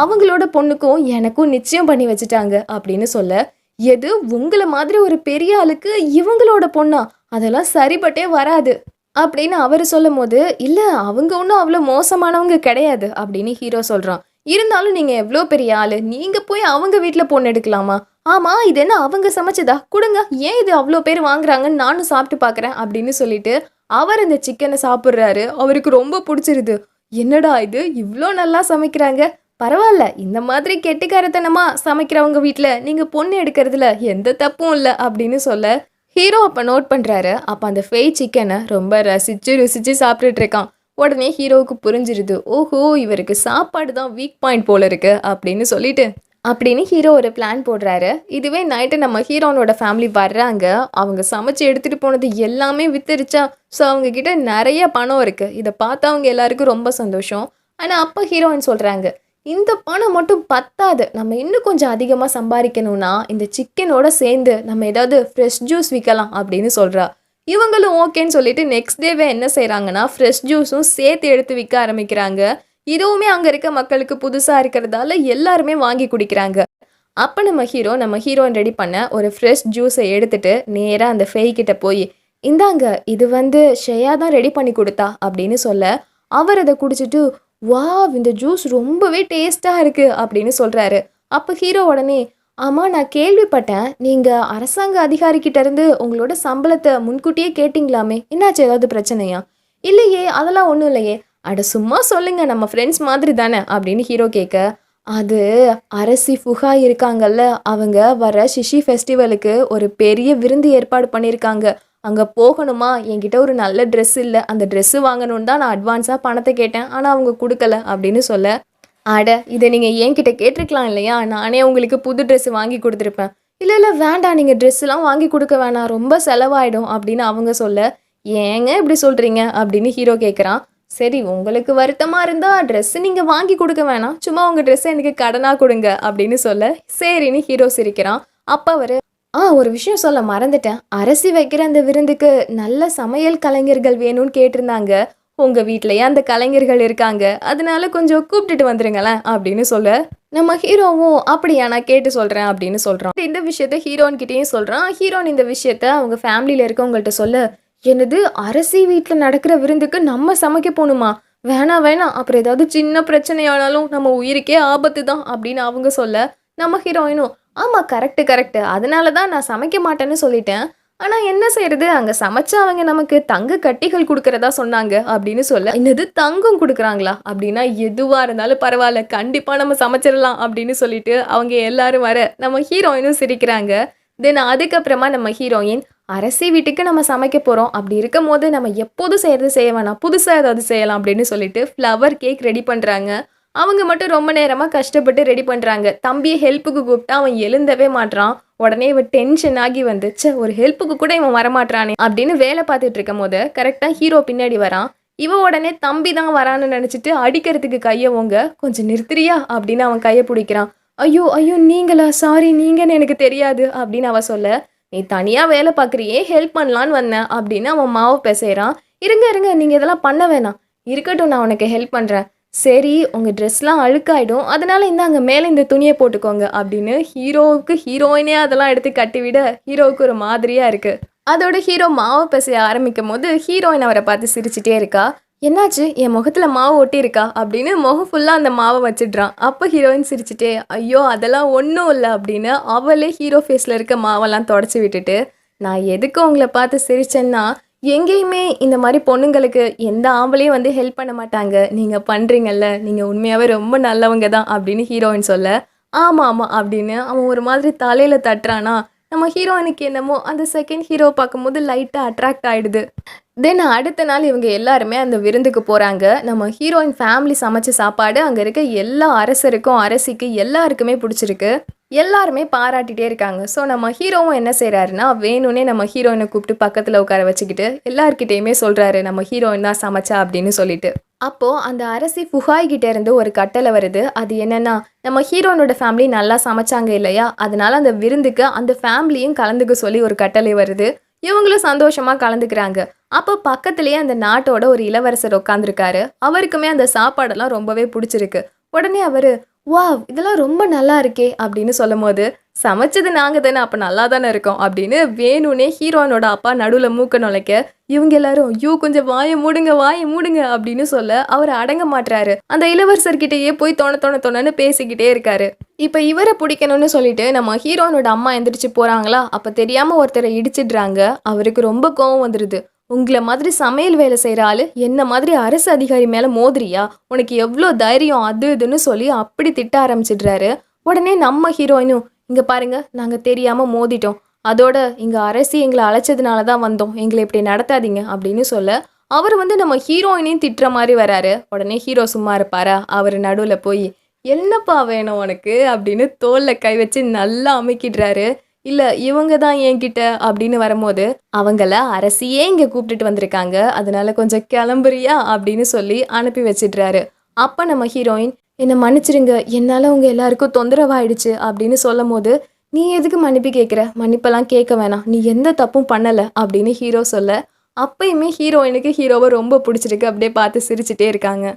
அவங்களோட பொண்ணுக்கும் எனக்கும் நிச்சயம் பண்ணி வச்சுட்டாங்க அப்படின்னு சொல்ல, எது உங்களை மாதிரி ஒரு பெரிய ஆளுக்கு இவங்களோட பொண்ணா, அதெல்லாம் சரிப்பட்டே வராது அப்படின்னு அவர் சொல்லும் போது, இல்லை அவங்க ஒன்றும் அவ்வளோ மோசமானவங்க கிடையாது அப்படின்னு ஹீரோ சொல்கிறான். இருந்தாலும் நீங்கள் எவ்வளோ பெரிய ஆள், நீங்கள் போய் அவங்க வீட்டில் பொண்ணு எடுக்கலாமா, ஆமாம் இது என்ன அவங்க சமைச்சதா கொடுங்க, ஏன் இது அவ்வளோ பேர் வாங்குறாங்கன்னு நானும் சாப்பிட்டு பார்க்குறேன் அப்படின்னு சொல்லிட்டு அவர் இந்த சிக்கனை சாப்பிட்றாரு. அவருக்கு ரொம்ப பிடிச்சிருது. என்னடா இது இவ்வளோ நல்லா சமைக்கிறாங்க, பரவாயில்ல இந்த மாதிரி கெட்டிக்காரத்தனமா சமைக்கிறவங்க வீட்டில் நீங்கள் பொண்ணு எடுக்கிறதுல எந்த தப்பும் இல்லை அப்படின்னு சொல்ல, ஹீரோ அப்போ நோட் பண்ணுறாரு. அப்போ அந்த ஃபேய் சிக்கனை ரொம்ப ரசித்து ருசித்து சாப்பிட்டுட்டு இருக்கான். உடனே ஹீரோவுக்கு புரிஞ்சிருது, ஓஹோ இவருக்கு சாப்பாடு தான் வீக் பாயிண்ட் போல இருக்கு அப்படின்னு சொல்லிட்டு, அப்படின்னு ஹீரோ ஒரு பிளான் போடுறாரு. இதுவே நைட்டு நம்ம ஹீரோனோட ஃபேமிலி வர்றாங்க. அவங்க சமைச்சு எடுத்துகிட்டு போனது எல்லாமே வித்துருச்சா, ஸோ அவங்க கிட்ட நிறைய பணம் இருக்குது. இதை பார்த்து அவங்க எல்லாருக்கும் ரொம்ப சந்தோஷம். ஆனால் அப்போ ஹீரோயின் சொல்கிறாங்க, இந்த பணம் மட்டும் பத்தாது, நம்ம இன்னும் கொஞ்சம் அதிகமாக சம்பாதிக்கணும்னா இந்த சிக்கனோட சேர்ந்து நம்ம ஏதாவது ஃப்ரெஷ் ஜூஸ் விற்கலாம் அப்படின்னு சொல்கிறா. இவங்களும் ஓகேன்னு சொல்லிட்டு நெக்ஸ்ட் டேவே என்ன செய்கிறாங்கன்னா ஃப்ரெஷ் ஜூஸும் சேர்த்து எடுத்து விற்க ஆரம்பிக்கிறாங்க. இதுவுமே அங்கே இருக்க மக்களுக்கு புதுசாக இருக்கிறதால எல்லாருமே வாங்கி குடிக்கிறாங்க. அப்போ நம்ம ஹீரோயின் ரெடி பண்ண ஒரு ஃப்ரெஷ் ஜூஸை எடுத்துட்டு நேராக அந்த ஃபேய் கிட்ட போய், இந்தாங்க இது வந்து ஷெயா தான் ரெடி பண்ணி கொடுத்தா அப்படின்னு சொல்ல, அவர் அதை குடிச்சிட்டு, வாவ் இந்த ஜூஸ் ரொம்பவே டேஸ்ட்டாக இருக்குது அப்படின்னு சொல்கிறாரு. அப்போ ஹீரோ உடனே, ஆமாம் நான் கேள்விப்பட்டேன் நீங்கள் அரசாங்க அதிகாரிக்கிட்ட இருந்து உங்களோட சம்பளத்தை முன்கூட்டியே கேட்டிங்களாமே, என்னாச்சு ஏதாவது பிரச்சனையா, இல்லையே அதெல்லாம் ஒன்றும் இல்லையே, அட சும்மா சொல்லுங்க நம்ம ஃப்ரெண்ட்ஸ் மாதிரி தானே அப்படின்னு ஹீரோ கேட்க, அது அரசி ஃபுகா இருக்காங்கல்ல, அவங்க வர ஷிஷி ஃபெஸ்டிவலுக்கு ஒரு பெரிய விருந்து ஏற்பாடு பண்ணியிருக்காங்க, அங்கே போகணுமா, என்கிட்ட ஒரு நல்ல ட்ரெஸ் இல்லை, அந்த ட்ரெஸ்ஸு வாங்கணுன்னு தான் நான் அட்வான்ஸாக பணத்தை கேட்டேன், ஆனால் அவங்க கொடுக்கல அப்படின்னு சொல்ல, அட இதை நீங்கள் என்கிட்ட கேட்டிருக்கலாம் இல்லையா, நானே உங்களுக்கு புது ட்ரெஸ்ஸு வாங்கி கொடுத்துருப்பேன், இல்லை இல்லை வேண்டாம் நீங்கள் ட்ரெஸ்ஸெலாம் வாங்கி கொடுக்க வேணாம், ரொம்ப செலவாயிடும் அப்படின்னு அவங்க சொல்ல, ஏங்க இப்படி சொல்கிறீங்க அப்படின்னு ஹீரோ கேட்குறான். சரி உங்களுக்கு வருத்தமாக இருந்தால் ட்ரெஸ்ஸு நீங்கள் வாங்கி கொடுக்க வேணாம், சும்மா உங்கள் ட்ரெஸ்ஸை எனக்கு கடனாக கொடுங்க அப்படின்னு சொல்ல, சரின்னு ஹீரோ சிரிக்கிறான். அப்போ அவர், ஒரு விஷயம் சொல்ல மறந்துட்டேன், அரசி வைக்கிற அந்த விருந்துக்கு நல்ல சமையல் கலைஞர்கள் வேணும்னு கேட்டிருந்தாங்க, உங்கள் வீட்டிலையே அந்த கலைஞர்கள் இருக்காங்க, அதனால கொஞ்சம் கூப்பிட்டுட்டு வந்துருங்களேன் அப்படின்னு சொல்ல, நம்ம ஹீரோவும் அப்படியா நான் கேட்டு சொல்கிறேன் அப்படின்னு சொல்கிறான். இந்த விஷயத்த ஹீரோன்கிட்டையும் சொல்கிறான். ஹீரோன் இந்த விஷயத்த அவங்க ஃபேமிலியில் இருக்கவங்கள்ட்ட சொல்ல, என்னது அரசி வீட்டில் நடக்கிற விருந்துக்கு நம்ம சமைக்க போகணுமா, வேணாம் வேணாம், அப்புறம் ஏதாவது சின்ன பிரச்சனையானாலும் நம்ம உயிருக்கே ஆபத்து தான் அப்படின்னு அவங்க சொல்ல, நம்ம ஹீரோயினும், ஆமாம் கரெக்டு அதனால தான் நான் சமைக்க மாட்டேன்னு சொல்லிட்டேன், ஆனால் என்ன செய்யறது, அங்கே சமைச்சா அவங்க நமக்கு தங்க கட்டிகள் கொடுக்கறதா சொன்னாங்க அப்படின்னு சொல்ல, என்னது தங்கம் கொடுக்குறாங்களா, அப்படின்னா எதுவாக இருந்தாலும் பரவாயில்ல கண்டிப்பாக நம்ம சமைச்சிடலாம் அப்படின்னு சொல்லிட்டு அவங்க எல்லாரும் வர நம்ம ஹீரோயினும் சிரிக்கிறாங்க. தென் அதுக்கப்புறமா நம்ம ஹீரோயின், அரசி வீட்டுக்கு நம்ம சமைக்க போகிறோம், அப்படி இருக்கும் போது நம்ம எப்போதும் செய்கிறது செய்ய வேணாம், புதுசாக ஏதாவது செய்யலாம் அப்படின்னு சொல்லிட்டு ஃப்ளவர் கேக் ரெடி பண்ணுறாங்க. அவங்க மட்டும் ரொம்ப நேரமாக கஷ்டப்பட்டு ரெடி பண்ணுறாங்க. தம்பியை ஹெல்ப்புக்கு கூப்பிட்டா அவன் எழுந்தவே மாட்றான். உடனே இவன் டென்ஷன் ஆகி வந்து, ஒரு ஹெல்ப்புக்கு கூட இவன் வரமாட்டானே அப்படின்னு வேலை பார்த்துட்டு இருக்கும் போது கரெக்டாக ஹீரோ பின்னாடி வரான். இவன் உடனே தம்பி தான் வரான்னு நினச்சிட்டு அடிக்கிறதுக்கு கையை ஓங்க, கொஞ்சம் நிறுத்துறியா அப்படின்னு அவன் கையை பிடிக்கிறான். ஐயோ ஐயோ நீங்களா, சாரி நீங்கன்னு எனக்கு தெரியாது அப்படின்னு அவ சொல்ல, நீ தனியாக வேலை பார்க்குறியே ஹெல்ப் பண்ணலான்னு வந்தேன் அப்படின்னு அவன் மாவை பேசுகிறான். இருங்க நீங்கள் இதெல்லாம் பண்ண வேணாம், இருக்கட்டும் நான் உனக்கு ஹெல்ப் பண்ணுறேன், சரி உங்கள் ட்ரெஸ்லாம் அழுக்காயிடும் அதனால இந்தாங்க மேலே இந்த துணியை போட்டுக்கோங்க அப்படின்னு ஹீரோவுக்கு ஹீரோயினே அதெல்லாம் எடுத்து கட்டிவிட ஹீரோவுக்கு ஒரு மாதிரியாக இருக்குது. அதோட ஹீரோ மாவை பேச ஆரம்பிக்கும் போது ஹீரோயின் அவரை பார்த்து சிரிச்சிட்டே இருக்கா. என்னாச்சு என் முகத்தில் மாவு ஒட்டியிருக்கா அப்படின்னு முகம் ஃபுல்லாக அந்த மாவை வச்சிடுறான். அப்போ ஹீரோயின் சிரிச்சிட்டே, ஐயோ அதெல்லாம் ஒன்றும் இல்லை அப்படின்னு அவளே ஹீரோ ஃபேஸில் இருக்க மாவெல்லாம் தொடச்சி விட்டுட்டு, நான் எதுக்கு உங்களை பார்த்து சிரிச்சேன்னா எங்கேயுமே இந்த மாதிரி பொண்ணுங்களுக்கு எந்த ஆம்பளையும் வந்து ஹெல்ப் பண்ண மாட்டாங்க. நீங்க பண்றீங்கல்ல, நீங்க உண்மையாவே ரொம்ப நல்லவங்க தான் அப்படின்னு ஹீரோயின் சொல்ல, ஆமா, ஆமா அப்படின்னு அவன் ஒரு மாதிரி தலையில தட்டுறானா, நம்ம ஹீரோயினுக்கு என்னமோ அந்த செகண்ட் ஹீரோ பார்க்கும்போது லைட்டா அட்ராக்ட் ஆயிடுது. தென் அடுத்த நாள் இவங்க எல்லாருமே அந்த விருந்துக்கு போறாங்க. நம்ம ஹீரோயின் ஃபேமிலி சமைச்ச சாப்பாடு அங்க இருக்க எல்லா அரசருக்கும், அரசிக்கு எல்லாருக்குமே பிடிச்சிருக்கு. எல்லாருமே பாராட்டிட்டே இருக்காங்க. ஸோ நம்ம ஹீரோவும் என்ன செய்றாருன்னா, வேணும்னே நம்ம ஹீரோயின கூப்பிட்டு பக்கத்துல உட்கார வச்சுக்கிட்டு, எல்லார்கிட்டயுமே சொல்றாரு, நம்ம ஹீரோயின் தான் சமைச்சா அப்படின்னு சொல்லிட்டு. அப்போ அந்த அரசி ஃபுகாய் கிட்ட இருந்து ஒரு கட்டளை வருது. அது என்னன்னா, நம்ம ஹீரோயினோட ஃபேமிலி நல்லா சமைச்சாங்க இல்லையா? அதனால அந்த விருந்துக்கு அந்த ஃபேமிலியும் கலந்துக்க சொல்லி ஒரு கட்டளை வருது. இவங்களும் சந்தோஷமா கலந்துக்கிறாங்க. அப்போ பக்கத்திலேயே அந்த நாட்டோட ஒரு இளவரசர் உட்காந்துருக்காரு. அவருக்குமே அந்த சாப்பாடெல்லாம் ரொம்பவே பிடிச்சிருக்கு. உடனே அவரு, வாவ்! இதெல்லாம் ரொம்ப நல்லா இருக்கே அப்படின்னு சொல்லும்போது, சமைச்சது நாங்க தானே, அப்ப நல்லா தானே இருக்கோம் அப்படின்னு வேணும்னே ஹீரோயினோட அப்பா நடுவுல மூக்க நுழைக்க, இவங்க எல்லாரும் ஐயோ கொஞ்சம் வாயை மூடுங்க வாயை மூடுங்க அப்படின்னு சொல்ல அவர் அடங்க மாட்றாரு. அந்த இளவரசர்கிட்டயே போய் தொணன்னு பேசிக்கிட்டே இருக்காரு. இப்ப இவரை பிடிக்கணும்னு சொல்லிட்டு நம்ம ஹீரோயினோட அம்மா எந்திரிச்சு போறாங்களா, அப்ப தெரியாம ஒருத்தரை இடிச்சிடுறாங்க. அவருக்கு ரொம்ப கோவம் வந்துருது. உங்களை மாதிரி சமையல் வேலை செய்கிற ஆள் என்ன மாதிரி அரசு அதிகாரி மேலே மோதுறியா, உனக்கு எவ்வளோ தைரியம் அது இதுன்னு சொல்லி அப்படி திட்ட ஆரம்பிச்சிடுறாரு. உடனே நம்ம ஹீரோயினும், இங்கே பாருங்க நாங்கள் தெரியாமல் மோதிட்டோம், அதோட இங்கே அரசி எங்களை அழைச்சதுனால தான் வந்தோம், எங்களை இப்படி நடத்தாதீங்க அப்படின்னு சொல்ல அவர் வந்து நம்ம ஹீரோயினையும் திட்டுற மாதிரி வராரு. உடனே ஹீரோ சும்மா இருப்பாரா, அவர் நடுவில் போய் என்னப்பா வேணும் உனக்கு அப்படின்னு தோளில் கை வச்சு நல்லா அமைக்கிடுறாரு. இல்ல இவங்க தான் என்கிட்ட அப்படின்னு வரும்போது, அவங்கள அரசியே இங்க கூப்பிட்டுட்டு வந்திருக்காங்க, அதனால கொஞ்சம் கிளம்புறியா அப்படின்னு சொல்லி அனுப்பி வச்சிடுறாரு. அப்ப நம்ம ஹீரோயின், என்னை மன்னிச்சிருங்க, என்னால உங்க எல்லாருக்கும் தொந்தரவாயிடுச்சு அப்படின்னு சொல்லும் போது, நீ எதுக்கு மன்னிப்பு கேட்குற, மன்னிப்பெல்லாம் கேட்க வேணாம், நீ எந்த தப்பும் பண்ணல அப்படின்னு ஹீரோ சொல்ல, அப்பயுமே ஹீரோயினுக்கு ஹீரோவை ரொம்ப பிடிச்சிருக்கு. அப்படியே பார்த்து சிரிச்சுட்டே இருக்காங்க.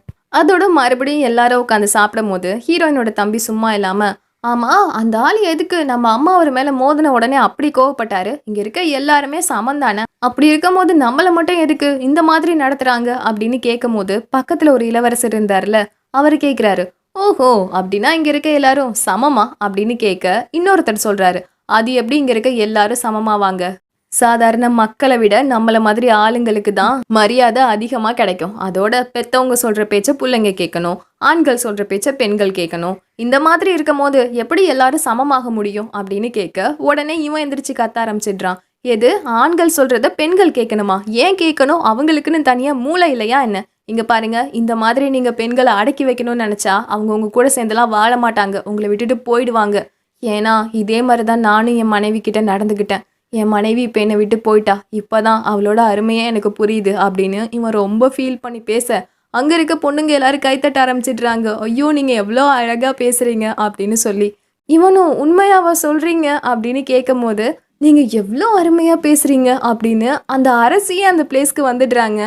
அதோட மறுபடியும் எல்லாரும் உட்காந்து சாப்பிடும் போது ஹீரோயினோட தம்பி சும்மா இல்லாம, ஆமா அந்த ஆள் எதுக்கு நம்ம அம்மா அவர் மேல மோதின உடனே அப்படி கோவப்பட்டாரு, இங்க இருக்க எல்லாருமே சமந்தானே, அப்படி இருக்கும் போது நம்மள மட்டும் எதுக்கு இந்த மாதிரி நடத்துறாங்க அப்படின்னு கேட்கும் போது பக்கத்துல ஒரு இளவரசர் இருந்தார்ல, அவரு கேக்குறாரு, ஓஹோ அப்படின்னா இங்க இருக்க எல்லாரும் சமமா அப்படின்னு கேட்க, இன்னொருத்தர் சொல்றாரு, அது எப்படி இங்க இருக்க எல்லாரும் சமமாவாங்க, சாதாரண மக்களை விட நம்மள மாதிரி ஆளுங்களுக்கு தான் மரியாதை அதிகமா கிடைக்கும், அதோட பெத்தவங்க சொல்ற பேச்ச பிள்ளைங்க கேட்கணும், ஆண்கள் சொல்ற பேச்ச பெண்கள் கேட்கணும், இந்த மாதிரி இருக்கும் போது எப்படி எல்லாரும் சமமாக முடியும் அப்படின்னு கேட்க, உடனே இவன் எந்திரிச்சு கத்த ஆரம்பிச்சிடுறான். எது, ஆண்கள் சொல்றத பெண்கள் கேட்கணுமா, ஏன் கேட்கணும், அவங்களுக்குன்னு தனியா மூளை இல்லையா என்ன, இங்க பாருங்க இந்த மாதிரி நீங்க பெண்களை அடக்கி வைக்கணும்னு நினைச்சா அவங்க உங்க கூட சேர்ந்தெல்லாம் வாழ மாட்டாங்க, உங்களை விட்டுட்டு போயிடுவாங்க, ஏன்னா இதே மாதிரிதான் நானும் என் மனைவி கிட்ட நடந்துக்கிட்டேன், என் மனைவி இப்போ என்னை விட்டு போயிட்டா, இப்போதான் அவளோட அருமையே எனக்கு புரியுது அப்படின்னு இவன் ரொம்ப ஃபீல் பண்ணி பேச, அங்கே இருக்க பொண்ணுங்க எல்லாரும் கைத்தட்ட ஆரம்பிச்சிடுறாங்க. ஐயோ நீங்கள் எவ்வளோ அழகாக பேசுகிறீங்க அப்படின்னு சொல்லி, இவனும் உண்மையாவா சொல்கிறீங்க அப்படின்னு கேட்கும் போது, நீங்கள் எவ்வளோ அருமையாக பேசுகிறீங்க அப்படின்னு அந்த அரசியே அந்த பிளேஸ்க்கு வந்துடுறாங்க.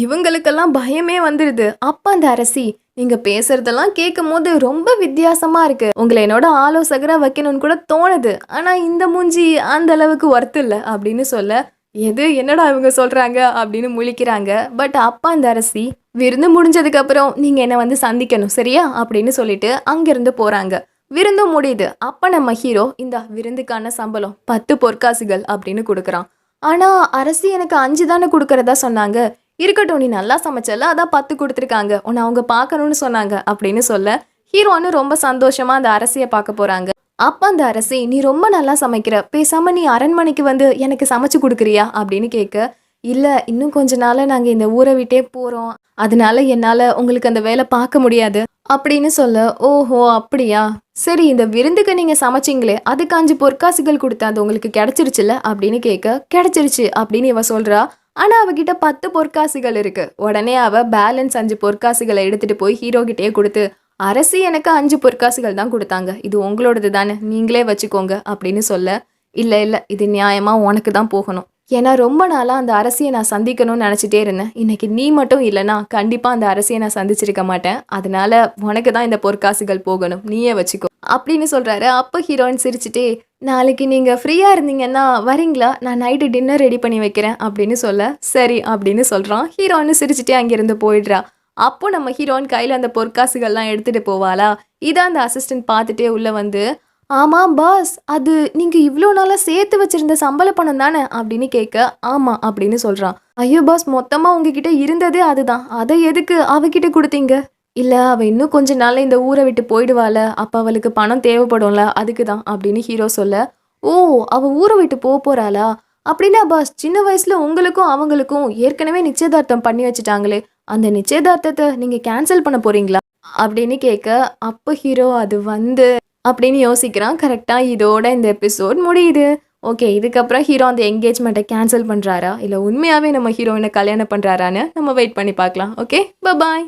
இவங்களுக்கெல்லாம் பயமே வந்துடுது. அப்போ அந்த அரசி, நீங்க பேசுறதெல்லாம் கேட்கும் போது ரொம்ப வித்தியாசமா இருக்கு, உங்களை என்னோட ஆலோசகரா வைக்கணும்னு கூட தோணுது, ஆனா இந்த மூஞ்சி அந்த அளவுக்கு ஒர்த் இல்லை அப்படின்னு சொல்ல, எது என்னடா இவங்க சொல்றாங்க அப்படின்னு முழிக்கிறாங்க. பட் அப்பா அந்த அரசி, விருந்து முடிஞ்சதுக்கு அப்புறம் நீங்க என்ன வந்து சந்திக்கணும் சரியா அப்படின்னு சொல்லிட்டு அங்கிருந்து போறாங்க. விருந்தும் முடியுது. அப்ப நம்ம ஹீரோ இந்த விருந்துக்கான சம்பளம் 10 பொற்காசுகள் அப்படின்னு கொடுக்குறான். ஆனா அரசி எனக்கு 5 தானே கொடுக்கறதா சொன்னாங்க, இருக்கட்டும் நீ நல்லா சமைச்சல அதான் 10 கொடுத்துருக்காங்க, உன்னை அவங்க பார்க்கணும்னு சொன்னாங்க அப்படின்னு சொல்ல, ஹீரோன்னு ரொம்ப சந்தோஷமா அந்த அரசியை பார்க்க போறாங்க. அப்ப அந்த அரசி, நீ ரொம்ப நல்லா சமைக்கிற, பேசாம நீ அரண்மனைக்கு வந்து எனக்கு சமைச்சு கொடுக்குறியா அப்படின்னு கேட்க, இல்ல இன்னும் கொஞ்ச நாள் நாங்க இந்த ஊரை விட்டே போறோம், அதனால என்னால உங்களுக்கு அந்த வேலை பார்க்க முடியாது அப்படின்னு சொல்ல, ஓஹோ அப்படியா, சரி இந்த விருந்துக்கு நீங்க சமைச்சிங்களே அதுக்கு 5 பொற்காசுகள் கொடுத்தா அது உங்களுக்கு கிடைச்சிருச்சுல அப்படின்னு கேட்க, கிடைச்சிருச்சு அப்படின்னு இவ சொல்றா. ஆனா அவகிட்ட 10 பொற்காசுகள் இருக்கு. உடனே அவ பேலன்ஸ் 5 பொற்காசுகளை எடுத்துட்டு போய் ஹீரோ கிட்டே கொடுத்து, அரசி எனக்கு 5 பொற்காசுகள் தான் கொடுத்தாங்க, இது உங்களோடது தானே, நீங்களே வச்சுக்கோங்க அப்படின்னு சொல்ல, இல்ல இல்ல இது நியாயமா உனக்கு தான் போகணும், ஏன்னா ரொம்ப நாளா அந்த அரசியை நான் சந்திக்கணும்னு நினைச்சிட்டே இருந்தேன், இன்னைக்கு நீ மட்டும் இல்லைன்னா கண்டிப்பா அந்த அரசியை நான் சந்திச்சிருக்க மாட்டேன், அதனால உனக்கு தான் இந்த பொற்காசுகள் போகணும், நீயே வச்சுக்கோ அப்படின்னு சொல்றாரு. அப்போ ஹீரோயின் சிரிச்சுட்டே, நாளைக்கு நீங்க ஃப்ரீயா இருந்தீங்கன்னா வரீங்களா, நான் நைட்டு டின்னர் ரெடி பண்ணி வைக்கிறேன் அப்படின்னு சொல்ல, சரி அப்படின்னு சொல்றான். ஹீரோயின் சிரிச்சுட்டே அங்கிருந்து போயிடுறா. அப்போ நம்ம ஹீரோயின் கையில அந்த பொற்காசுகள்லாம் எடுத்துட்டு போவாளா, இதை அந்த அசிஸ்டன்ட் பார்த்துட்டே உள்ள வந்து, ஆமாம் பாஸ், அது நீங்க இவ்ளோ நாளா சேர்த்து வச்சிருந்த சம்பள பணம் தானே அப்படின்னு கேட்க, ஆமா அப்படின்னு சொல்றான். ஐயோ பாஸ், மொத்தமா உங்ககிட்ட இருந்ததே அதுதான். அதை எதுக்கு அவகிட்ட குடுத்தீங்க? இல்ல, அவ இன்னும் கொஞ்ச நாள்ல இந்த ஊரை விட்டு போயிடுவாள, அப்ப அவளுக்கு பணம் தேவைப்படும்ல, அதுக்கு தான் அப்படின்னு ஹீரோ சொல்ல, ஓ, அவ ஊரை விட்டு போறாளா? அப்படின்னா பாஸ், சின்ன வயசுல உங்களுக்கும் அவங்களுக்கும் ஏற்கனவே நிச்சயதார்த்தம் பண்ணி வச்சுட்டாங்களே, அந்த நிச்சயதார்த்தத்தை நீங்க கேன்சல் பண்ண போறீங்களா? அப்படின்னு கேட்க, அப்ப ஹீரோ அது வந்து அப்படின்னு யோசிக்கிறான். கரெக்ட்டா இதோட இந்த எபிசோட் முடியுது. ஓகே, இதுக்கப்புறம் ஹீரோ அந்த என்கேஜ்மெண்ட்ட கேன்சல் பண்றாரா? இல்ல உண்மையாவே நம்ம ஹீரோயின கல்யாணம் பண்றாரான்னு நம்ம வெயிட் பண்ணி பார்க்கலாம். ஓகே, பாய்.